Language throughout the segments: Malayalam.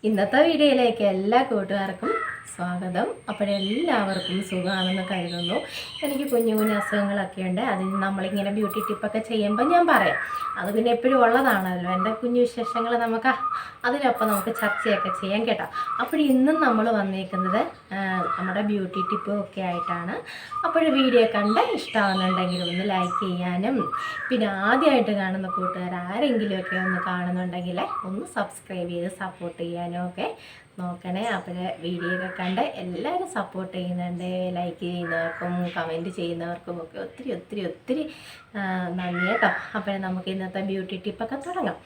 ഇന്നത്തെ വീഡിയോയിലേക്ക് എല്ലാ കൂട്ടുകാർക്കും സ്വാഗതം. അപ്പോഴെല്ലാവർക്കും സുഖമാണെന്ന് കരുതുന്നു. എനിക്ക് കുഞ്ഞു കുഞ്ഞു അസുഖങ്ങളൊക്കെ ഉണ്ട്. അതിന് നമ്മളിങ്ങനെ ബ്യൂട്ടി ടിപ്പൊക്കെ ചെയ്യുമ്പോൾ ഞാൻ പറയാം. അത് പിന്നെ എപ്പോഴും ഉള്ളതാണല്ലോ. എൻ്റെ കുഞ്ഞു വിശേഷങ്ങൾ അതിനൊപ്പം നമുക്ക് ചർച്ചയൊക്കെ ചെയ്യാം കേട്ടോ. അപ്പോൾ ഇന്നും നമ്മൾ വന്നേക്കുന്നത് നമ്മുടെ ബ്യൂട്ടി ടിപ്പും ഒക്കെ ആയിട്ടാണ്. അപ്പോൾ വീഡിയോ കണ്ട് ഇഷ്ടമാകുന്നുണ്ടെങ്കിൽ ഒന്ന് ലൈക്ക് ചെയ്യാനും, പിന്നെ ആദ്യമായിട്ട് കാണുന്ന കൂട്ടുകാർ ആരെങ്കിലുമൊക്കെ ഒന്ന് കാണുന്നുണ്ടെങ്കിൽ ഒന്ന് സബ്സ്ക്രൈബ് ചെയ്ത് സപ്പോർട്ട് ചെയ്യാനും ഒക്കെ നോക്കണേ. അപ്പോൾ വീഡിയോ ഒക്കെ കണ്ട് എല്ലാവരും സപ്പോർട്ട് ചെയ്യുന്നുണ്ട്. ലൈക്ക് ചെയ്യുന്നവർക്കും കമൻറ്റ് ചെയ്യുന്നവർക്കും ഒക്കെ ഒത്തിരി ഒത്തിരി ഒത്തിരി നന്ദി കേട്ടോ. അപ്പോൾ നമുക്ക് ഇന്നത്തെ ബ്യൂട്ടി ടിപ്പൊക്കെ തുടങ്ങാം.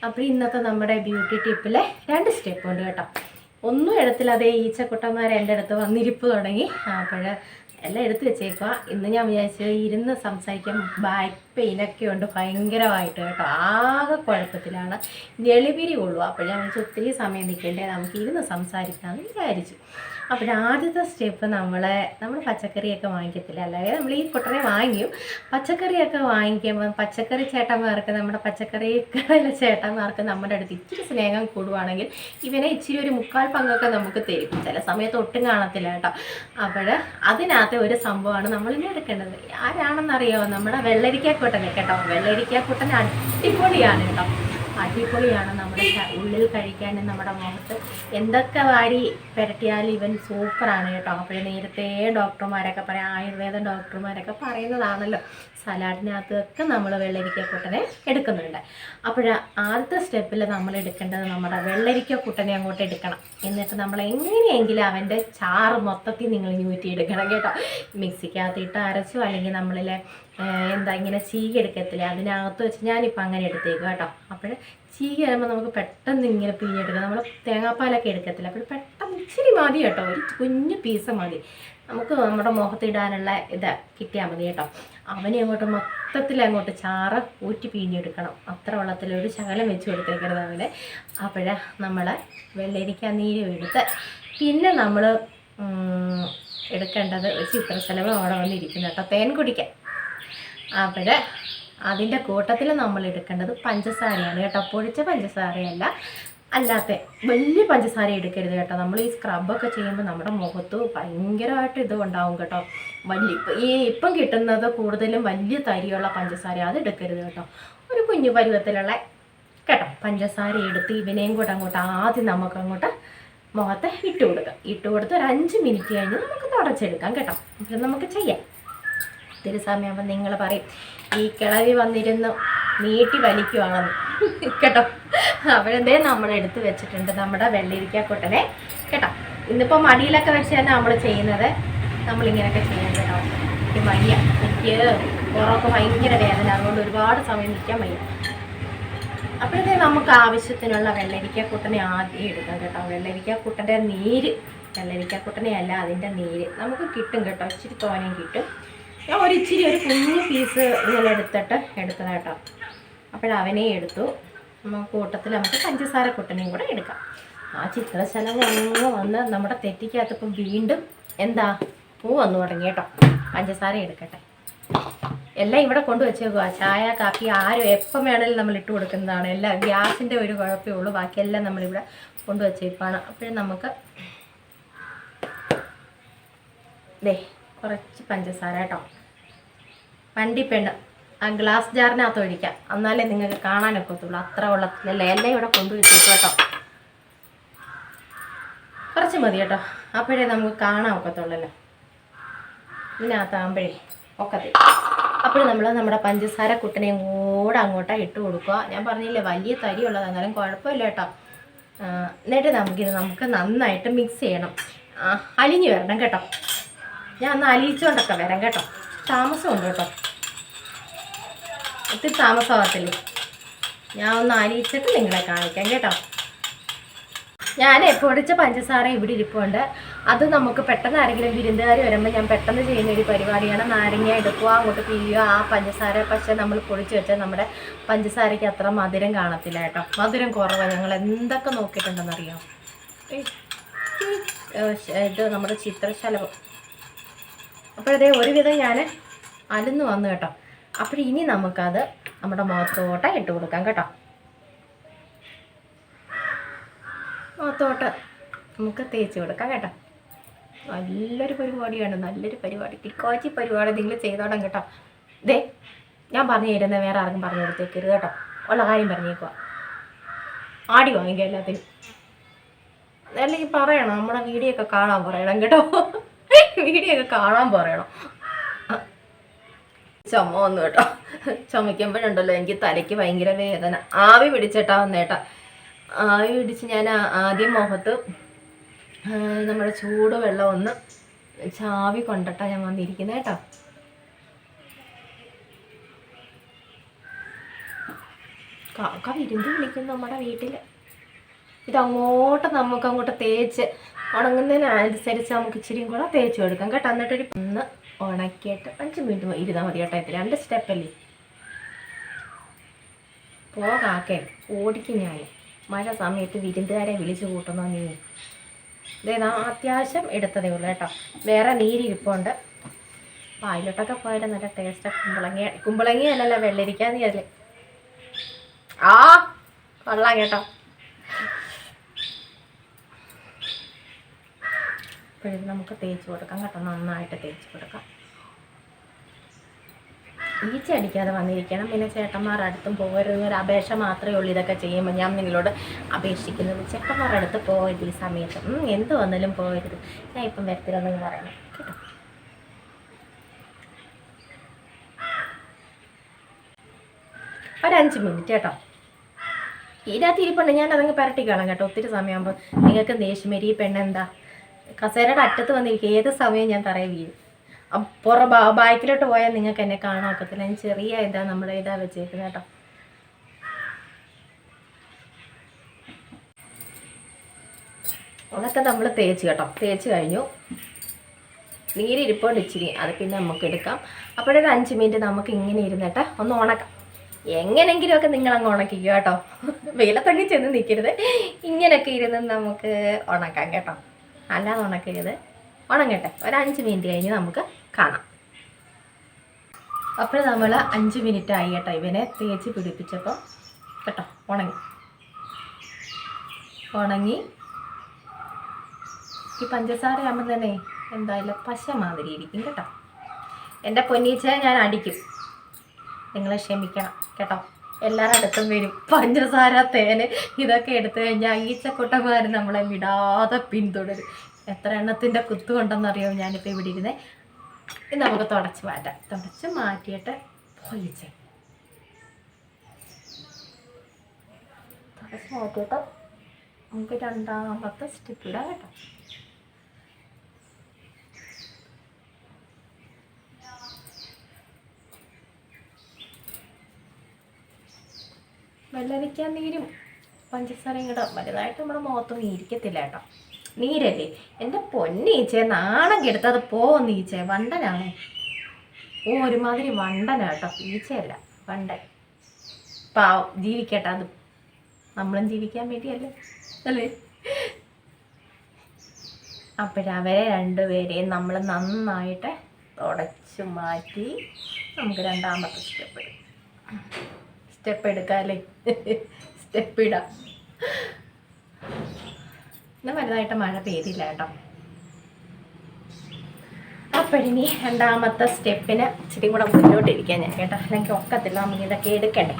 അപ്പോൾ ഇന്നത്തെ നമ്മുടെ ബ്യൂട്ടി ടിപ്പിൽ 2 സ്റ്റെപ്പ് ഉണ്ട് കേട്ടോ. ഒന്നും ഇടത്തിലതേ ഈച്ചക്കുട്ടന്മാർ എൻ്റെ അടുത്ത് വന്നിരിപ്പ് തുടങ്ങി. അപ്പോൾ എല്ലാം എടുത്ത് വെച്ചേക്കുക. ഇന്ന് ഞാൻ വിചാരിച്ചത് ഇരുന്ന് സംസാരിക്കാൻ ബാക്ക് പെയിനൊക്കെ ഉണ്ട് ഭയങ്കരമായിട്ട് കേട്ടോ. ആകെ കുഴപ്പത്തിലാണ്, ഞെളിപിരി കൊള്ളു. അപ്പോൾ ഞാൻ വിചാരിച്ചു ഒത്തിരി സമയം നിൽക്കണ്ടേ, നമുക്ക് ഇരുന്ന് സംസാരിക്കാമെന്ന് വിചാരിച്ചു. അപ്പോൾ ആദ്യത്തെ സ്റ്റെപ്പ് നമ്മൾ പച്ചക്കറിയൊക്കെ വാങ്ങിക്കത്തില്ല, അല്ലെങ്കിൽ നമ്മൾ ഈ കുട്ടനെ വാങ്ങിയും. പച്ചക്കറിയൊക്കെ വാങ്ങിക്കുമ്പോൾ പച്ചക്കറി ചേട്ടന്മാർക്ക്, നമ്മുടെ പച്ചക്കറി കടയിലെ ചേട്ടന്മാർക്ക് നമ്മുടെ അടുത്ത് ഇച്ചിരി സ്നേഹം കൂടുവാണെങ്കിൽ ഇവനെ ഇച്ചിരി ഒരു 3/4 പങ്കൊക്കെ നമുക്ക് തരും. ചില സമയത്ത് ഒട്ടും കാണത്തില്ല കേട്ടോ. അപ്പോൾ അതിനകത്ത് ഒരു സംഭവമാണ് നമ്മളിങ്ങനെ എടുക്കേണ്ടത്. ആരാണെന്നറിയാമോ? നമ്മുടെ വെള്ളരിക്കാക്കുട്ടനെ കേട്ടോ. വെള്ളരിക്കാക്കുട്ടൻ അടിപൊളിയാണ് കേട്ടോ, അടിപൊളിയാണ്. നമ്മുടെ ഉള്ളിൽ കഴിക്കാനും നമ്മുടെ മുഖത്ത് എന്തൊക്കെ വാരി പുരട്ടിയാലും ഇവൻ സൂപ്പറാണ് കേട്ടോ. അപ്പോൾ നേരത്തെ ഡോക്ടർമാരൊക്കെ പറയാം, ആയുർവേദ ഡോക്ടർമാരൊക്കെ പറയുന്നതാണല്ലോ, സലാഡിനകത്തൊക്കെ നമ്മൾ വെള്ളരിക്കക്കുട്ടനെ എടുക്കുന്നുണ്ട്. അപ്പോൾ ആദ്യത്തെ സ്റ്റെപ്പിൽ നമ്മൾ എടുക്കേണ്ടത് നമ്മുടെ വെള്ളരിക്കക്കുട്ടനെ അങ്ങോട്ട് എടുക്കണം. എന്നിട്ട് നമ്മൾ എങ്ങനെയെങ്കിലും അവൻ്റെ ചാറ് മൊത്തത്തിൽ നിങ്ങൾ ഊറ്റിയെടുക്കണം കേട്ടോ. മിക്സിക്കകത്തിട്ട് അരച്ചു, അല്ലെങ്കിൽ നമ്മളിലെ ഇങ്ങനെ ചീകി എടുക്കത്തില്ലേ, അതിനകത്ത് വെച്ച് ഞാനിപ്പോൾ അങ്ങനെ എടുത്തേക്കും കേട്ടോ. അപ്പോൾ ചീകി വരുമ്പോൾ നമുക്ക് പെട്ടെന്ന് ഇങ്ങനെ പിഴിഞ്ഞെടുക്കാം. നമ്മൾ തേങ്ങാപ്പാലൊക്കെ എടുക്കത്തില്ല, അപ്പോൾ പെട്ടെന്ന് ഇച്ചിരി മതി കേട്ടോ, ഒരു കുഞ്ഞു പീസ് മതി നമുക്ക് നമ്മുടെ മുഖത്തിടാനുള്ള കിട്ടിയാൽ മതി കേട്ടോ. അവനെ മൊത്തത്തിൽ അങ്ങോട്ട് ചാറ് ഊറ്റി പിഴിഞ്ഞെടുക്കണം. അത്ര വെള്ളത്തിൽ ഒരു ശകലം വെച്ച് കൊടുത്തേക്കരുത് അവനെ. അപ്പോൾ നമ്മൾ വെള്ളരിക്ക നീരും എടുത്ത്, പിന്നെ നമ്മൾ എടുക്കേണ്ടത് ഒരു ചിത്രശലഭം അവിടെ വന്നിരിക്കുന്നു കേട്ടോ, തേൻ കുടിക്കാൻ. അപ്പോൾ അതിൻ്റെ കൂട്ടത്തിൽ നമ്മൾ എടുക്കേണ്ടത് പഞ്ചസാരയാണ് കേട്ടോ. പൊടിച്ച പഞ്ചസാരയല്ല, അല്ലാത്ത വലിയ പഞ്ചസാര എടുക്കരുത് കേട്ടോ. നമ്മൾ ഈ സ്ക്രബൊക്കെ ചെയ്യുമ്പോൾ നമ്മുടെ മുഖത്ത് ഭയങ്കരമായിട്ട് ഇത് ഉണ്ടാവും കേട്ടോ. ഇപ്പം കിട്ടുന്നത് കൂടുതലും വലിയ തരിയുള്ള പഞ്ചസാര, അത് എടുക്കരുത് കേട്ടോ. ഒരു കുഞ്ഞു പരുവത്തിലുള്ള കേട്ടോ പഞ്ചസാര എടുത്ത് ഇവനെയും കൂടെ ആദ്യം നമുക്കങ്ങോട്ട് മുഖത്ത് ഇട്ട് കൊടുത്ത് ഒരു 5 മിനിറ്റ് കഴിഞ്ഞ് നമുക്ക് തുടച്ചെടുക്കാം കേട്ടോ. അപ്പം നമുക്ക് ചെയ്യാം. ഒത്തിരി സമയമാകുമ്പോൾ നിങ്ങൾ പറയും ഈ കിളവി വന്നിരുന്ന് നീട്ടി വലിക്കുവാണെന്ന് കേട്ടോ. അപ്പോഴെന്തേ നമ്മൾ എടുത്ത് വെച്ചിട്ടുണ്ട് നമ്മുടെ വെള്ളരിക്കാക്കുട്ടനെ കേട്ടോ. ഇന്നിപ്പോൾ മടിയിലൊക്കെ വെച്ച് തന്നെ നമ്മൾ ചെയ്യുന്നത്. നമ്മളിങ്ങനെയൊക്കെ ചെയ്യാൻ കേട്ടോ. എനിക്ക് വയ്യ, എനിക്ക് പുറമൊക്കെ ഭയങ്കര വേദന, അതുകൊണ്ട് ഒരുപാട് സമയം നിൽക്കാൻ വയ്യ. അപ്പോഴത്തേ നമുക്ക് ആവശ്യത്തിനുള്ള വെള്ളരിക്കാക്കുട്ടനെ ആദ്യം എടുക്കാം കേട്ടോ. വെള്ളരിക്കാക്കുട്ടൻ്റെ നീര്, വെള്ളരിക്കാക്കുട്ടനെ അല്ല അതിൻ്റെ നീര് നമുക്ക് കിട്ടും കേട്ടോ. ഇച്ചിരി തോനയും കിട്ടും. ഞാൻ ഒരു കുഞ്ഞു പീസ് ഇങ്ങനെ എടുത്തതാ കേട്ടോ. അപ്പോഴവനെ എടുത്തു. കൂട്ടത്തിൽ നമുക്ക് പഞ്ചസാര കുട്ടനെയും കൂടെ എടുക്കാം. ആ ചിത്രശലഭം അങ്ങ് വന്ന് നമ്മുടെ തെറ്റിക്കകത്തിപ്പം വീണ്ടും പൂ വന്നു തുടങ്ങി കേട്ടോ. പഞ്ചസാര എടുക്കട്ടെ. എല്ലാം ഇവിടെ കൊണ്ടുവച്ചേക്കുക. ചായ കാപ്പി ആരും എപ്പം വേണമെങ്കിലും നമ്മൾ ഇട്ട് കൊടുക്കുന്നതാണ്. എല്ലാം ഗ്യാസിൻ്റെ ഒരു കുഴപ്പമേ ഉള്ളൂ, ബാക്കിയെല്ലാം നമ്മളിവിടെ കൊണ്ടുവച്ചേപ്പാണ്. അപ്പോഴും നമുക്ക് കുറച്ച് പഞ്ചസാര കേട്ടോ. വണ്ടിപ്പെണ്ണ് ആ ഗ്ലാസ് ജാറിനകത്ത് ഒഴിക്കാം, എന്നാലേ നിങ്ങൾക്ക് കാണാനൊക്കെ ഒത്തുള്ളൂ. അത്ര വെള്ളത്തിലല്ലേ എല്ലാം ഇവിടെ കൊണ്ടുവച്ചേക്കും കേട്ടോ. കുറച്ച് മതി കേട്ടോ, അപ്പോഴേ നമുക്ക് കാണാൻ ഒക്കത്തുള്ളല്ലോ. ഇതിനകത്താകുമ്പോഴേ ഒക്കത്തില്ല. അപ്പോൾ നമ്മൾ നമ്മുടെ പഞ്ചസാര കുട്ടനെയും കൂടെ അങ്ങോട്ടാണ് ഇട്ട് കൊടുക്കുക. ഞാൻ പറഞ്ഞില്ലേ വലിയ തരിയുള്ളത്, എന്നാലും കുഴപ്പമില്ല കേട്ടോ. എന്നിട്ട് നമുക്ക് നന്നായിട്ട് മിക്സ് ചെയ്യണം. അലിഞ്ഞ് വരണം കേട്ടോ. ഞാൻ ഒന്ന് അലിയിച്ചുകൊണ്ടൊക്കെ വരാം കേട്ടോ. താമസമുണ്ട് കേട്ടോ, ഒത്തിരി താമസമാകത്തില്ലേ. ഞാൻ ഒന്ന് അലിയിച്ചിട്ട് നിങ്ങളെ കാണിക്കാം കേട്ടോ. ഞാൻ പൊടിച്ച പഞ്ചസാര ഇവിടെ ഇരിപ്പുണ്ട്. അത് നമുക്ക് പെട്ടെന്ന് ആരെങ്കിലും വിരുന്നുകാർ വരുമ്പോൾ ഞാൻ പെട്ടെന്ന് ചെയ്യുന്ന ഒരു പരിപാടിയാണ്. നാരങ്ങ എടുക്കുക, അങ്ങോട്ട് പിഴിയുക. ആ പഞ്ചസാര പക്ഷേ നമ്മൾ പൊടിച്ച് വെച്ചാൽ നമ്മുടെ പഞ്ചസാരയ്ക്ക് അത്ര മധുരം കാണത്തില്ല കേട്ടോ. മധുരം കുറവാണ്. ഞങ്ങൾ എന്തൊക്കെ നോക്കിയിട്ടുണ്ടെന്നറിയാം. ഇത് നമ്മുടെ ചിത്രശലഭം. അപ്പോഴതേ ഒരുവിധം ഞാൻ അലന്ന് വന്നു കേട്ടോ. അപ്പോൾ ഇനി നമുക്കത് നമ്മുടെ മുഖത്തോട്ട് ഇട്ട് കൊടുക്കാം കേട്ടോ. മുഖത്തോട്ട് നമുക്ക് തേച്ച് കൊടുക്കാം കേട്ടോ. നല്ലൊരു പരിപാടിയാണ്, നല്ലൊരു പരിപാടി, കിടക്കാച്ചി പരിപാടി നിങ്ങൾ ചെയ്തോടാം കേട്ടോ. ഇതേ ഞാൻ പറഞ്ഞു തരുന്നത് വേറെ ആർക്കും പറഞ്ഞു കൊടുത്തേക്കരുത് കേട്ടോ. ഉള്ള കാര്യം പറഞ്ഞേക്കുക. ആടി വാങ്ങിക്കുക എല്ലാത്തിനും. അല്ലെങ്കിൽ പറയണം, നമ്മുടെ വീഡിയോ ഒക്കെ കാണാൻ പറയണം കേട്ടോ. വീഡിയോ ഒക്കെ കാണാൻ പറയണം. ചുമ വന്നു കേട്ടോ. ചുമയ്ക്കുമ്പോഴുണ്ടല്ലോ എനിക്ക് തലയ്ക്ക് ഭയങ്കര വേദന. ആവി പിടിച്ചിട്ടാ വന്നേട്ടാ. ആവി പിടിച്ച് ഞാൻ ആദ്യം മുഖത്ത് നമ്മുടെ ചൂട് വെള്ളം ഒന്ന് ചാവി കൊണ്ടിട്ടാ ഞാൻ വന്നിരിക്കുന്നത് കേട്ടോ. കാക്ക വിരുന്ന് വിളിക്കുന്നു നമ്മുടെ വീട്ടിൽ. ഇതങ്ങോട്ട് നമുക്കങ്ങോട്ട് തേച്ച് ഉണങ്ങുന്നതിനനുസരിച്ച് നമുക്ക് ഇച്ചിരിയും കൂടെ തേച്ച് കൊടുക്കാം കേട്ടോ. എന്നിട്ടൊരു ഒന്ന് ഉണക്കിയിട്ട് 5 മിനിറ്റ് ഇരുന്നാൽ മതി കേട്ടോ. 2 സ്റ്റെപ്പല്ലേ. കാക്കേ ഓടിക്കും ഞാൻ. മഴ സമയത്ത് വിരുന്നുകാരെ വിളിച്ചു കൂട്ടുന്നു നീ. ഇതേതാ അത്യാവശ്യം എടുത്തതേ ഉള്ളൂ കേട്ടോ. വേറെ നീരിരിപ്പുണ്ട്. പായലോട്ടൊക്കെ പോയാലും നല്ല ടേസ്റ്റ്. കുമ്പളങ്ങിയല്ലല്ലോ വെള്ളരിക്കാൻ നീ അതിൽ കൊള്ളാം കേട്ടോ. ഇപ്പോഴും നമുക്ക് തേച്ച് കൊടുക്കാം കേട്ടോ. നന്നായിട്ട് തേച്ച് കൊടുക്കാം. ഈച്ച അടിക്കാതെ വന്നിരിക്കണം. പിന്നെ ചേട്ടന്മാരുടെ അടുത്തും പോകരുത് ഒരു അപേക്ഷ മാത്രമേ ഉള്ളൂ. ഇതൊക്കെ ചെയ്യുമ്പോൾ ഞാൻ നിങ്ങളോട് അപേക്ഷിക്കുന്നത്, ചേട്ടന്മാരുടെ അടുത്ത് പോകരുത് ഈ സമയത്ത്. എന്ത് വന്നാലും പോകരുത്. ഞാൻ ഇപ്പം വരത്തില്ലെന്ന് പറയണം കേട്ടോ. ഒരു 5 മിനിറ്റ് കേട്ടോ. ഇതിനകത്ത് ഇരിപ്പുണ്ട്. ഞാൻ അതങ്ങ് പരട്ടിക്കാളാം കേട്ടോ. ഒത്തിരി സമയമാകുമ്പോൾ നിങ്ങൾക്ക് ദേഷ്യം വരും. ഈ പെണ്ണെന്താ കസേരയുടെ അറ്റത്ത് വന്നിരിക്കുക. ഏത് സമയം ഞാൻ തറയെ വീഴും. ബാക്കിലോട്ട് പോയാൽ നിങ്ങൾക്ക് എന്നെ കാണാൻ ഒക്കത്തില്ല. ഞാൻ ചെറിയ നമ്മുടെ വെച്ചേക്കുന്നത് കേട്ടോ. അതൊക്കെ നമ്മൾ തേച്ച് കേട്ടോ. തേച്ച് കഴിഞ്ഞു. നീരിരിപ്പോണ്ട് ഇച്ചിരി, അത് പിന്നെ നമുക്ക് എടുക്കാം. അപ്പോഴൊരു 5 മിനിറ്റ് നമുക്ക് ഇങ്ങനെ ഇരുന്നിട്ട് ഒന്ന് ഉണക്കാം. എങ്ങനെങ്കിലുമൊക്കെ നിങ്ങളങ്ങ് ഉണക്കിക്കുക കേട്ടോ. വെയിലത്തങ്ങി ചെന്ന് നിൽക്കരുത്. ഇങ്ങനെയൊക്കെ ഇരുന്ന് നമുക്ക് ഉണക്കാം കേട്ടോ. അല്ലാതെ ഉണക്കരുത്. ഉണങ്ങട്ടെ. ഒരു 5 മിനിറ്റ് കഴിഞ്ഞ് നമുക്ക് കാണാം. അപ്പോൾ നമ്മൾ 5 മിനിറ്റ് ആയി കേട്ടോ. ഇവനെ തേച്ച് പിടിപ്പിച്ചപ്പോൾ കേട്ടോ ഉണങ്ങി. ഈ പഞ്ചസാര ആകുമ്പോൾ തന്നെ എന്തായാലും പശ മാതിരി ഇരിക്കും കേട്ടോ. എൻ്റെ പൊന്നീച്ചയെ ഞാൻ അടിക്കും. നിങ്ങൾ ക്ഷമിക്കണം കേട്ടോ. എല്ലാവരുടെ അടുത്തും വരും പഞ്ചസാര, തേന് ഇതൊക്കെ എടുത്തു കഴിഞ്ഞാൽ ഈച്ചക്കുട്ടന്മാർ നമ്മളെ വിടാതെ പിന്തുടരും. എത്ര എണ്ണത്തിൻ്റെ കുത്തുകൊണ്ടെന്നറിയാമോ ഞാനിപ്പോൾ ഇവിടെ ഇരുന്നേ. ഇത് നമുക്ക് തുടച്ച് മാറ്റാം. തുടച്ച് മാറ്റിയിട്ട് തുടച്ച് മാറ്റിയിട്ട് നമുക്ക് 2ാമത്തെ സ്റ്റെപ്പ് ഇടാം കേട്ടോ. വെള്ളരിക്കാൻ നീരും പഞ്ചസാരയും കൂടെ വലുതായിട്ട് നമ്മുടെ മുഖത്തൊന്നും ഇരിക്കത്തില്ല കേട്ടോ. നീരല്ലേ എൻ്റെ പൊന്നീച്ചേ, നാണം കെടുത്തത് പോവുന്ന ഈച്ചേ. വണ്ടനാണോ? ഒരുമാതിരി വണ്ടനാട്ടോ. ഈച്ചയല്ല, വണ്ടൻ. പാവം ജീവിക്കട്ടെ. അത് നമ്മളും ജീവിക്കാൻ വേണ്ടിയല്ലേ അല്ലേ? അപ്പോഴവരെ 2 പേരെയും നമ്മൾ നന്നായിട്ട് തുടച്ച് മാറ്റി നമുക്ക് 2ാമത്തെ സ്റ്റെപ്പ് എടുക്കാം അല്ലേ? സ്റ്റെപ്പ് ഇടാം. ഇന്ന് വലുതായിട്ട് മഴ പെയ്തില്ല കേട്ടോ. അപ്പോഴിനി 2ാമത്തെ സ്റ്റെപ്പിന് ഇച്ചിരി കൂടെ മുന്നോട്ടിരിക്കാൻ ഞാൻ കേട്ടോ. അല്ലെങ്കിൽ ഒക്കത്തില്ല. നമുക്ക് ഇതൊക്കെ എടുക്കണ്ടേ.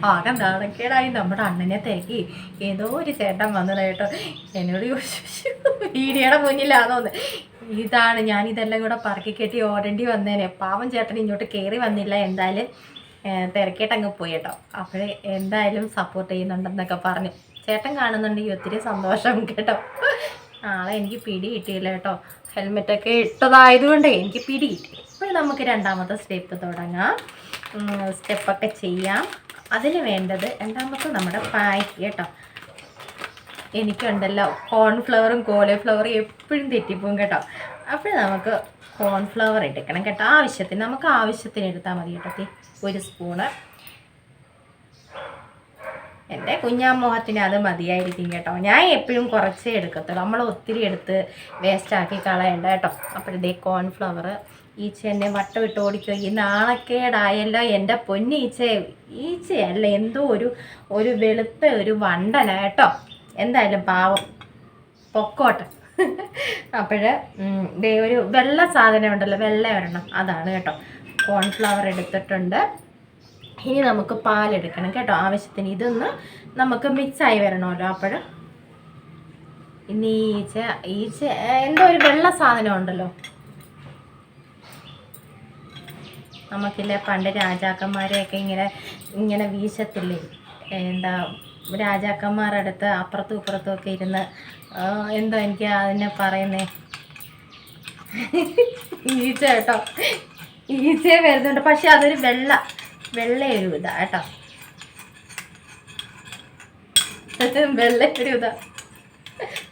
ആകെ നാണക്കേടായി നമ്മുടെ അണ്ണനെ തിരക്കി ഏതോ ഒരു ചേട്ടൻ വന്നത് കേട്ടോ. എന്നോട് വീഡിയോയുടെ മുന്നിലാണോന്ന്. ഇതാണ് ഞാനിതെല്ലാം കൂടെ പറക്കി കെട്ടി ഓടേണ്ടി വന്നേനെ. പാവം ചേട്ടൻ ഇങ്ങോട്ട് കയറി വന്നില്ല. എന്തായാലും തിരക്കിയിട്ടങ്ങ് പോയി കേട്ടോ. അപ്പോഴേ എന്തായാലും സപ്പോർട്ട് ചെയ്യുന്നുണ്ടെന്നൊക്കെ പറഞ്ഞു. ചേട്ടൻ കാണുന്നുണ്ടെങ്കിൽ ഒത്തിരി സന്തോഷം കേട്ടോ. നാളെ എനിക്ക് പിടി കിട്ടിയില്ല കേട്ടോ. ഹെൽമെറ്റൊക്കെ ഇട്ടതായതുകൊണ്ട് എനിക്ക് പിടി കിട്ടി. അപ്പോൾ നമുക്ക് 2ാമത്തെ സ്റ്റെപ്പ് തുടങ്ങാം. സ്റ്റെപ്പൊക്കെ ചെയ്യാം. അതിന് വേണ്ടത് 2ാമത്തെ നമ്മുടെ പായ്ക്ക് കേട്ടോ. എനിക്കുണ്ടല്ലോ കോൺഫ്ലവറും കോളിഫ്ലവറും എപ്പോഴും തെറ്റിപ്പോവും കേട്ടോ. അപ്പോൾ നമുക്ക് കോൺഫ്ലവർ എടുക്കണം കേട്ടോ. ആവശ്യത്തിന് നമുക്ക് ആവശ്യത്തിന് എടുത്താൽ മതി കേട്ടോ. 1 സ്പൂണ് എൻ്റെ കുഞ്ഞാമോഹത്തിന് അത് മതിയായിരിക്കും കേട്ടോ. ഞാൻ എപ്പോഴും കുറച്ചേ എടുക്കത്തുള്ളൂ, നമ്മൾ ഒത്തിരി എടുത്ത് വേസ്റ്റാക്കി കളയണ്ട കേട്ടോ. അപ്പോഴത്തേ കോൺഫ്ലവർ ഈച്ച എന്നെ വട്ടം ഇട്ട് ഓടിക്കുക. ഈ നാണക്കേടായല്ലോ എൻ്റെ പൊന്നീച്ച. ഈച്ചയല്ല, എന്തോ ഒരു വെളുത്ത ഒരു വണ്ടന കേട്ടോ. എന്തായാലും പാവം പൊക്കോട്ടെ. അപ്പോഴ് ഒരു വെള്ള സാധനം ഉണ്ടല്ലോ, വെള്ള ഒരെണ്ണം, അതാണ് കേട്ടോ. കോൺഫ്ലവർ എടുത്തിട്ടുണ്ട്. ഇനി നമുക്ക് പാലെടുക്കണം കേട്ടോ ആവശ്യത്തിന്. ഇതൊന്ന് നമുക്ക് മിക്സായി വരണമല്ലോ. അപ്പോൾ ഇനി ഈച്ച എന്തോ ഒരു വെള്ള സാധനം ഉണ്ടല്ലോ. നമുക്കില്ലേ പണ്ട് രാജാക്കന്മാരെയൊക്കെ ഇങ്ങനെ വീശത്തില്ലേ, എന്താ രാജാക്കന്മാരുടെ അടുത്ത് അപ്പുറത്തും ഇപ്പുറത്തും ഒക്കെ ഇരുന്ന് എന്തോ എനിക്ക് അതിനെ പറയുന്നേ, ഈച്ച കേട്ടോ. ഈച്ച വരുന്നുണ്ട്, പക്ഷെ അതൊരു വെള്ളയൊരു ഇതാ കേട്ടോ. വെള്ളയൊരു ഇതാ.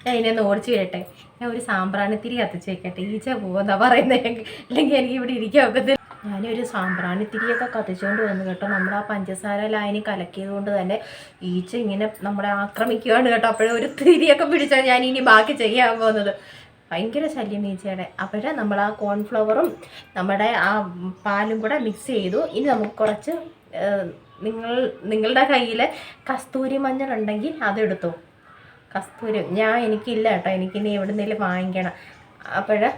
ഞാൻ ഇതിനെ ഓടിച്ചു കേട്ടെ. ഞാൻ ഒരു സാമ്പ്രാണിത്തിരി കത്തിച്ച് വെക്കട്ടെ, ഈച്ച പോകുന്ന പറയുന്നത്. അല്ലെങ്കിൽ എനിക്ക് ഇവിടെ ഇരിക്കാൻ ഒക്കത്തില്ല. ഞാനൊരു സാമ്പ്രാണിത്തിരിയൊക്കെ കത്തിച്ചുകൊണ്ട് വന്നു കേട്ടോ. നമ്മൾ ആ പഞ്ചസാര ലായനി കലക്കിയത് കൊണ്ട് തന്നെ ഈച്ച ഇങ്ങനെ നമ്മളെ ആക്രമിക്കുകയാണ് കേട്ടോ. അപ്പോഴേ ഒരു തിരിയൊക്കെ പിടിച്ചാൽ ഞാൻ ഇനി ബാക്കി ചെയ്യാൻ പോകുന്നത്. ഭയങ്കര ശല്യം ഈച്ചയുടെ. അപ്പോഴേ നമ്മൾ ആ കോൺഫ്ലവറും നമ്മുടെ ആ പാലും കൂടെ മിക്സ് ചെയ്തു. ഇനി നമുക്ക് കുറച്ച് നിങ്ങളുടെ കയ്യിൽ കസ്തൂരി മഞ്ഞൾ ഉണ്ടെങ്കിൽ അതെടുത്തു. കസ്തൂരി എനിക്കില്ല കേട്ടോ, എനിക്കിനി എവിടുന്നേലും വാങ്ങിക്കണം. അപ്പോഴേ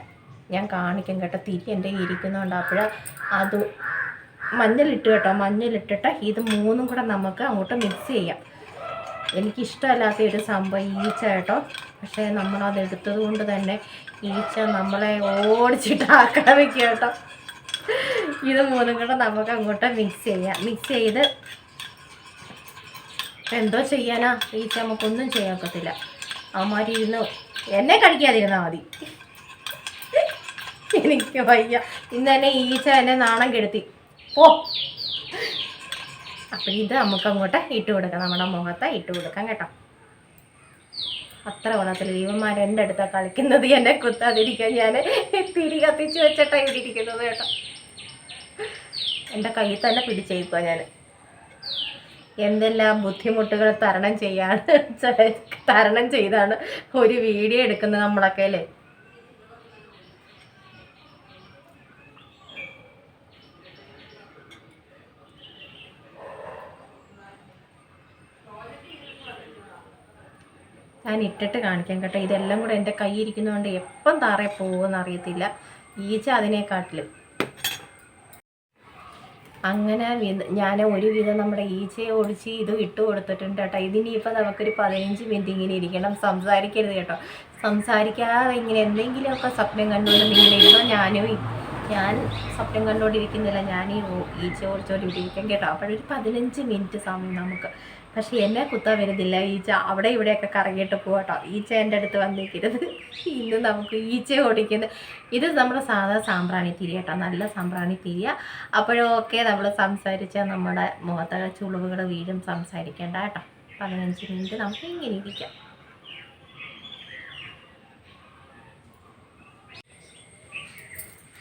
ഞാൻ കാണിക്കും കേട്ടോ. തിരി എൻ്റെ ഇരിക്കുന്നുണ്ട്. അപ്പോൾ അത് മഞ്ഞളിട്ട് കേട്ടോ. മഞ്ഞളിട്ടിട്ട് ഇത് മൂന്നും കൂടെ നമുക്ക് അങ്ങോട്ട് മിക്സ് ചെയ്യാം. എനിക്കിഷ്ടമല്ലാത്ത ഒരു സംഭവം ഈച്ച കേട്ടോ. പക്ഷേ നമ്മളത് എടുത്തത് കൊണ്ട് തന്നെ ഈച്ച നമ്മളെ ഓടിച്ചിട്ട് ആക്രമിക്കുക കേട്ടോ. ഇത് മൂന്നും കൂടെ നമുക്ക് അങ്ങോട്ട് മിക്സ് ചെയ്യാം. മിക്സ് ചെയ്ത് എന്തോ ചെയ്യാനാ, ഈച്ച നമുക്കൊന്നും ചെയ്യാക്കത്തില്ല. അവന്മാർ ഇരുന്ന് എന്നെ കടിക്കാതിരുന്നാൽ മതി. എനിക്ക് വയ്യ. ഇന്ന് തന്നെ ഈച്ച എന്നെ നാണം കെടുത്തി പോ. അപ്പം ഇത് നമുക്ക് അങ്ങോട്ട് ഇട്ട് കൊടുക്കാം, നമ്മുടെ മുഖത്ത് ഇട്ട് കൊടുക്കാം കേട്ടോ. അത്ര ഗുണത്തിൽ ഇവന്മാർ എൻ്റെ അടുത്താണ് കളിക്കുന്നത്, എന്നെ കുത്താതിരിക്കാൻ ഞാൻ തിരി കത്തിച്ച് വെച്ചിട്ടാണ് ഇവിടെ ഇരിക്കുന്നത് കേട്ടോ. എൻ്റെ കയ്യിൽ തന്നെ പിടിച്ചേക്കുക ഞാൻ. എന്തെല്ലാം ബുദ്ധിമുട്ടുകൾ തരണം ചെയ്താണ് ഒരു വീഡിയോ എടുക്കുന്നത് നമ്മളൊക്കെ അല്ലേ. ഞാൻ ഇട്ടിട്ട് കാണിക്കാം കേട്ടോ. ഇതെല്ലാം കൂടെ എൻ്റെ കൈ ഇരിക്കുന്നതുകൊണ്ട് എപ്പം താറേ പോകുമെന്ന് അറിയത്തില്ല. ഈച്ച അതിനെക്കാട്ടിലും. അങ്ങനെ ഞാൻ ഒരുവിധം നമ്മുടെ ഈച്ചയെ ഒടിച്ച് ഇത് ഇട്ട് കൊടുത്തിട്ടുണ്ട് കേട്ടോ. ഇതിനിപ്പോൾ നമുക്കൊരു 15 മിനിറ്റ് ഇങ്ങനെ ഇരിക്കണം. സംസാരിക്കരുത് കേട്ടോ. സംസാരിക്കാതെ ഇങ്ങനെ എന്തെങ്കിലുമൊക്കെ സ്വപ്നം കണ്ടുകൊണ്ട് ഇങ്ങനെ ഇരുന്നോ. ഞാൻ സ്വപ്നം കണ്ടുകൊണ്ടിരിക്കുന്നില്ല. ഞാൻ ഈ ഈച്ച ഓടിച്ചോണ്ടിരിക്കും കേട്ടോ. അപ്പോഴൊരു 15 മിനിറ്റ് സമയം നമുക്ക്. പക്ഷേ എന്നെ കുത്താൻ വരുന്നില്ല ഈച്ച. അവിടെ ഇവിടെയൊക്കെ കറങ്ങിയിട്ട് പോകട്ടോ. ഈച്ച എൻ്റെ അടുത്ത് വന്നിരിക്കരുത്. ഇന്ന് നമുക്ക് ഈച്ച ഓടിക്കുന്നത്. ഇത് നമ്മുടെ സാധാ സാമ്പ്രാണിത്തിരി കേട്ടോ, നല്ല സാമ്പ്രാണിത്തിരിയ. അപ്പോഴൊക്കെ നമ്മൾ സംസാരിച്ചാൽ നമ്മുടെ മുഖത്തെ ചുളിവുകൾ വീഴും. സംസാരിക്കേണ്ട കേട്ടോ. 15 മിനിറ്റ് നമുക്ക് ഇങ്ങനെ ഇരിക്കാം.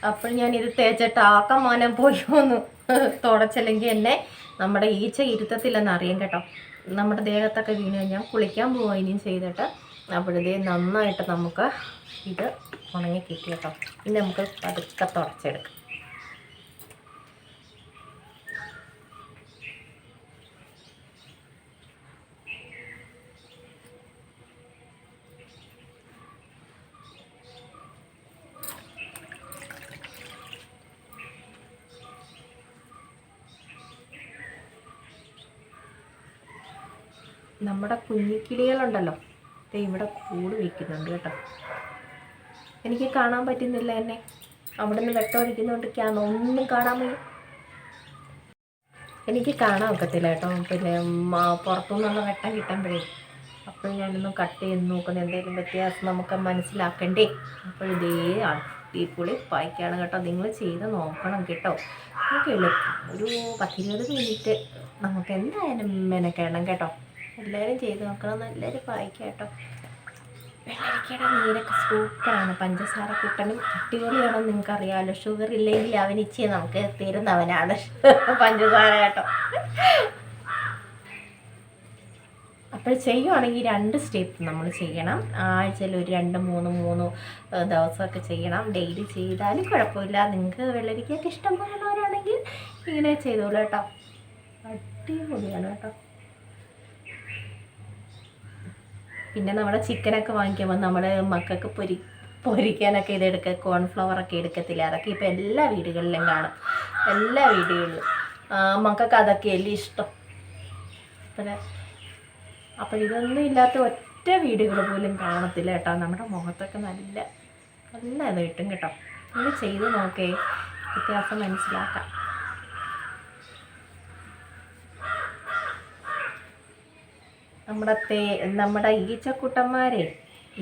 അപ്പോൾ ഞാനിത് തേച്ചിട്ട് ആക്കം മോനം പോയി ഒന്ന് തുടച്ചില്ലെങ്കിൽ എന്നെ നമ്മുടെ ഈച്ച ഇരുത്തത്തില്ലെന്ന് അറിയാം കേട്ടോ. നമ്മുടെ ദേഹത്തൊക്കെ വീണ് കഴിഞ്ഞാൽ കുളിക്കാൻ പോവുക ഇനിയും ചെയ്തിട്ട്. അപ്പോഴതേ നന്നായിട്ട് നമുക്ക് ഇത് ഉണങ്ങി കിട്ടി കേട്ടോ. ഇനി നമുക്ക് പതുക്കെ തുടച്ചെടുക്കാം. നമ്മുടെ കുഞ്ഞിക്കിളികളുണ്ടല്ലോ, ഇവിടെ കൂട് വയ്ക്കുന്നുണ്ട് കേട്ടോ. എനിക്ക് കാണാൻ പറ്റുന്നില്ല എന്നെ. അവിടെ നിന്ന് വെട്ടം അടിക്കുന്നതുകൊണ്ടൊക്കെയാണോ ഒന്നും കാണാൻ വയ്യ. എനിക്ക് കാണാൻ ഒക്കത്തില്ല കേട്ടോ. പിന്നെ പുറത്തുനിന്നുള്ള വെട്ടം കിട്ടുമ്പോഴേ അപ്പോൾ ഞാനൊന്നും കട്ട് ചെയ്ത് നോക്കുന്നത് എന്തെങ്കിലും വ്യത്യാസം നമുക്ക് മനസ്സിലാക്കണ്ടേ. അപ്പോഴിതേ അടിപൊളി പായ്ക്കാണ് കേട്ടോ. നിങ്ങൾ ചെയ്ത് നോക്കണം കേട്ടോ. നമുക്ക് ഒരു 10-20 മിനിറ്റ് നമുക്ക് എന്തായാലും മെനക്കേണം കേട്ടോ. എല്ലാവരും ചെയ്ത് നോക്കണം. നല്ലൊരു പായ്ക്ക കേട്ടോ. വെള്ളരിക്കയുടെ നീരൊക്കെ സൂപ്പറാണ്. പഞ്ചസാര കുട്ടനും അടിപൊളിയാണോ നിങ്ങൾക്ക് അറിയാമല്ലോ. ഷുഗർ ഇല്ലെങ്കിൽ അവനിച്ചേ നമുക്ക് തരുന്നവനാണ് പഞ്ചസാര കേട്ടോ. അപ്പോൾ ചെയ്യുവാണെങ്കിൽ 2 സ്റ്റെപ്പ് നമ്മൾ ചെയ്യണം. ആഴ്ചയിൽ ഒരു 2-3 ദിവസമൊക്കെ ചെയ്യണം. ഡെയിലി ചെയ്താലും കുഴപ്പമില്ല. നിങ്ങൾക്ക് വെള്ളരിക്കയൊക്കെ ഇഷ്ടം പോലുള്ളവരാണെങ്കിൽ ഇങ്ങനെ ചെയ്തോളൂ കേട്ടോ. അടിപൊളിയാണ് കേട്ടോ. പിന്നെ നമ്മുടെ ചിക്കനൊക്കെ വാങ്ങിക്കുമ്പോൾ നമ്മൾ മക്കൾക്ക് പൊരിക്കാനൊക്കെ ഇതെടുക്കുക, കോൺഫ്ലവറൊക്കെ എടുക്കത്തില്ല. അതൊക്കെ ഇപ്പോൾ എല്ലാ വീടുകളിലും കാണും, എല്ലാ വീടുകളിലും. മക്കൾക്ക് അതൊക്കെയല്ലേ ഇഷ്ടം. അപ്പോൾ ഇതൊന്നും ഇല്ലാത്ത ഒറ്റ വീടുകൾ പോലും കാണത്തില്ല കേട്ടോ. നമ്മുടെ മുഖത്തൊക്കെ നല്ല ഇത് കിട്ടും കേട്ടോ. ഇത് ചെയ്ത് നോക്കേ, വ്യത്യാസം മനസ്സിലാക്കാം. നമ്മുടെ ഈച്ചക്കുട്ടന്മാരെ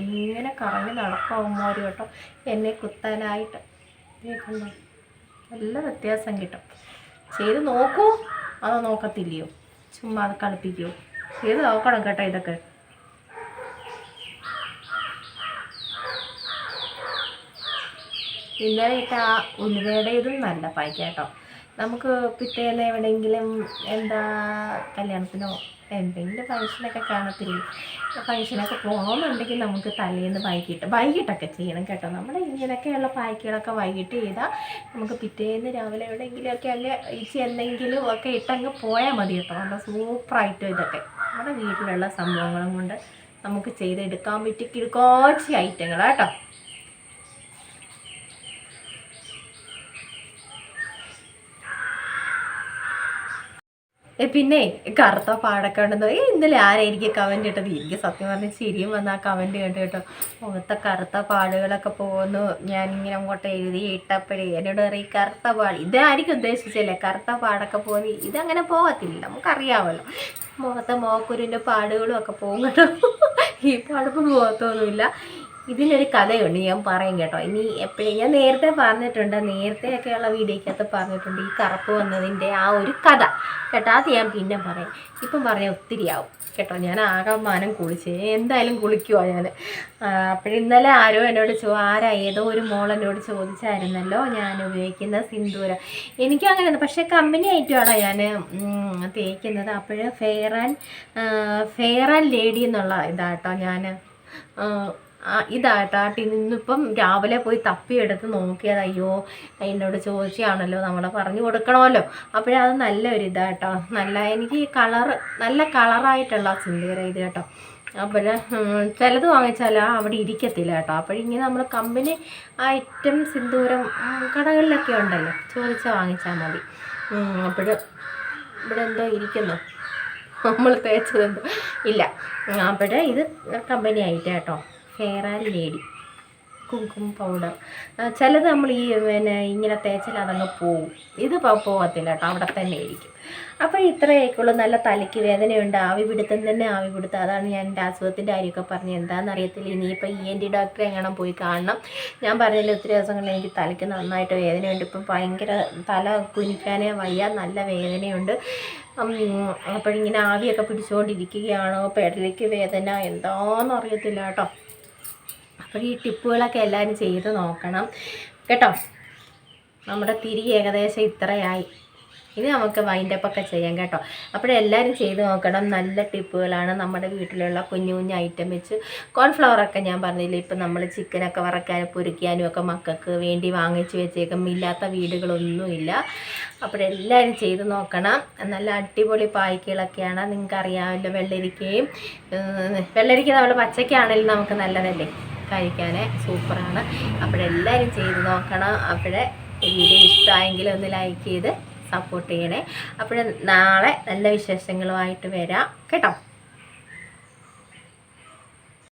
ഇങ്ങനെ കറങ്ങി നടക്കാവുമ്പോൾ കേട്ടോ എന്നെ കുത്താനായിട്ട് കണ്ടോ, നല്ല വ്യത്യാസം കിട്ടും. ചെയ്ത് നോക്കൂ. അതോ നോക്കത്തില്ലയോ? ചുമ്മാ അത് കളിപ്പിക്കുമോ? ചെയ്ത് നോക്കണം കേട്ടോ. ഇതൊക്കെ ഇന്നലെ ഇട്ട ആ ഉലുവയുടെ ഇതും നല്ല പായ്ക്ക കേട്ടോ. നമുക്ക് പിറ്റേന്ന് എവിടെയെങ്കിലും കല്യാണത്തിനോ എന്തെങ്കിലും ഫംഗ്ഷനൊക്കെ കാണത്തില്ലേ, ഫംഗ്ഷനൊക്കെ പോകണമെന്നുണ്ടെങ്കിൽ നമുക്ക് തലേന്ന് വൈകിട്ടൊക്കെ ചെയ്യണം കേട്ടോ. നമ്മുടെ ഇങ്ങനെയൊക്കെയുള്ള പായ്ക്കുകളൊക്കെ വൈകിട്ട് ചെയ്താൽ നമുക്ക് പിറ്റേന്ന് രാവിലെ എവിടെയെങ്കിലുമൊക്കെ എന്തെങ്കിലും ഒക്കെ ഇട്ടങ്ങ് പോയാൽ മതി കേട്ടോ. നല്ല സൂപ്പറായിട്ടും ഇതൊക്കെ നമ്മുടെ വീട്ടിലുള്ള സംഭവങ്ങളും കൊണ്ട് നമുക്ക് ചെയ്തെടുക്കാൻ പറ്റിയ കിടക്കാച്ചി ഐറ്റങ്ങളാണ് കേട്ടോ. പിന്നെ കറുത്ത പാടൊക്കെ ഉണ്ടെന്ന് ഇന്നലെ ആരായിരിക്കും കമൻറ്റ് ഇട്ടത്? എനിക്ക് സത്യം പറഞ്ഞ് ചിരിയും വന്ന് ആ കമൻറ്റ് കണ്ടു കേട്ടോ. മുഖത്തെ കറുത്ത പാടുകളൊക്കെ പോകുന്നു. ഞാനിങ്ങനെ അങ്ങോട്ട് എഴുതി ഇട്ടപ്പോഴേ എന്നോട് പറയും കറുത്ത പാട്. ഇതായിരിക്കും ഉദ്ദേശിച്ചല്ലേ, കറുത്ത പാടൊക്കെ പോകുന്നു. ഇതങ്ങനെ പോകത്തില്ല, നമുക്കറിയാമല്ലോ. മോക്കുരിൻ്റെ പാടുകളും ഒക്കെ പോകും കേട്ടോ. ഈ പാടൊന്നും പോകത്തൊന്നുമില്ല. ഇതിനൊരു കഥയുണ്ട്, ഞാൻ പറയും കേട്ടോ. ഇനി എപ്പോഴും ഞാൻ നേരത്തെ പറഞ്ഞിട്ടുണ്ട്, നേരത്തെയൊക്കെയുള്ള വീഡിയോക്കകത്ത് പറഞ്ഞിട്ടുണ്ട് ഈ കറുപ്പ് വന്നതിൻ്റെ ആ ഒരു കഥ കേട്ടോ. അത് ഞാൻ പിന്നെ പറയും. ഇപ്പം പറഞ്ഞാൽ ഒത്തിരിയാവും കേട്ടോ. ഞാൻ ആകമാനം കുളിച്ച് എന്തായാലും കുളിക്കുമോ ഞാൻ. അപ്പോഴിന്നലെ ആരോ എന്നോട് ഏതോ ഒരു മോളെന്നോട് ചോദിച്ചായിരുന്നല്ലോ ഞാൻ ഉപയോഗിക്കുന്ന സിന്ദൂരം. എനിക്കും അങ്ങനെ, പക്ഷേ കമ്പനി ആയിട്ടുമാണ് ഞാൻ തേക്കുന്നത്. അപ്പോൾ ഫെയർ ആൻഡ് ലേഡി എന്നുള്ള ഇതാട്ടോ ഞാൻ ഇതായിട്ടാട്ടി നിന്നിപ്പം രാവിലെ പോയി തപ്പിയെടുത്ത് നോക്കിയത്. അയ്യോ എന്നോട് ചോദിച്ചാണല്ലോ, നമ്മളെ പറഞ്ഞു കൊടുക്കണമല്ലോ. അപ്പോഴത് നല്ലൊരു ഇതാട്ടോ. എനിക്ക് നല്ല കളറായിട്ടുള്ള സിന്ദൂരം ഇത് കേട്ടോ. അപ്പോൾ ചിലത് വാങ്ങിച്ചാൽ അവിടെ ഇരിക്കത്തില്ല കേട്ടോ. അപ്പോഴിങ്ങനെ നമ്മൾ കമ്പനി ഐറ്റം സിന്ദൂരം കടകളിലൊക്കെ ഉണ്ടല്ലോ, ചോദിച്ചാൽ വാങ്ങിച്ചാൽ മതി. അപ്പോൾ ഇവിടെ എന്തോ ഇരിക്കുന്നു, നമ്മൾ തേച്ചതെന്തോ ഇല്ല. അപ്പോൾ ഇത് കമ്പനി ആയിട്ട് കേട്ടോ. ഫെയർ ആൻഡ് ലേഡി കുങ്കുമ പൗഡർ. ചിലത് നമ്മൾ ഇങ്ങനെ തേച്ചാൽ അതങ്ങ് പോവും. ഇത് പോകത്തില്ല കേട്ടോ, അവിടെ തന്നെ ആയിരിക്കും. അപ്പോൾ ഇത്രയൊക്കെയുള്ളൂ. നല്ല തലയ്ക്ക് വേദനയുണ്ട്, ആവി പിടുത്തം. അതാണ് ഞാൻ എൻ്റെ അസുഖത്തിൻ്റെ കാര്യമൊക്കെ പറഞ്ഞത്. എന്താണെന്ന് അറിയത്തില്ല. ഇനിയിപ്പോൾ ENT ഡോക്ടറെ എങ്ങനെ പോയി കാണണം. ഞാൻ പറഞ്ഞില്ല, ഒത്തിരി ദിവസങ്ങളിൽ എനിക്ക് തലയ്ക്ക് നന്നായിട്ട് വേദനയുണ്ട്. ഇപ്പം ഭയങ്കര തല കുനിക്കാനേ വയ്യ, നല്ല വേദനയുണ്ട്. അപ്പോഴിങ്ങനെ ആവിയൊക്കെ പിടിച്ചുകൊണ്ടിരിക്കുകയാണോ, പെടലിക്ക് വേദന എന്താണെന്ന് അറിയത്തില്ല കേട്ടോ. അപ്പോൾ ഈ ടിപ്പുകളൊക്കെ എല്ലാവരും ചെയ്ത് നോക്കണം കേട്ടോ. നമ്മുടെ തിരി ഏകദേശം ഇത്രയായി. ഇനി നമുക്ക് വൈൻഡപ്പൊക്കെ ചെയ്യാം കേട്ടോ. അപ്പോഴെല്ലാവരും ചെയ്ത് നോക്കണം. നല്ല ടിപ്പുകളാണ്. നമ്മുടെ വീട്ടിലുള്ള കുഞ്ഞു ഐറ്റം വെച്ച് കോൺഫ്ലവറൊക്കെ ഞാൻ പറഞ്ഞില്ലേ, ഇപ്പം നമ്മൾ ചിക്കനൊക്കെ വറക്കാനും പൊരിക്കാനും ഒക്കെ മക്കൾക്ക് വേണ്ടി വാങ്ങിച്ച് വെച്ചേക്കും. ഇല്ലാത്ത വീടുകളൊന്നുമില്ല. അപ്പോഴെല്ലാവരും ചെയ്ത് നോക്കണം. നല്ല അടിപൊളി പായ്ക്കുകളൊക്കെയാണ്. നിങ്ങൾക്കറിയാമല്ലോ, വെള്ളരിക്ക നമ്മൾ പച്ചയ്ക്കാണെങ്കിലും നമുക്ക് നല്ലതല്ലേ കഴിക്കാൻ, സൂപ്പറാണ്. അപ്പോഴെല്ലാവരും ചെയ്ത് നോക്കണം. വീഡിയോ ഇഷ്ടമായെങ്കിൽ ഒന്ന് ലൈക്ക് ചെയ്ത് സപ്പോർട്ട് ചെയ്യണേ. അപ്പോൾ നാളെ നല്ല വിശേഷങ്ങളുമായിട്ട് വരാം കേട്ടോ.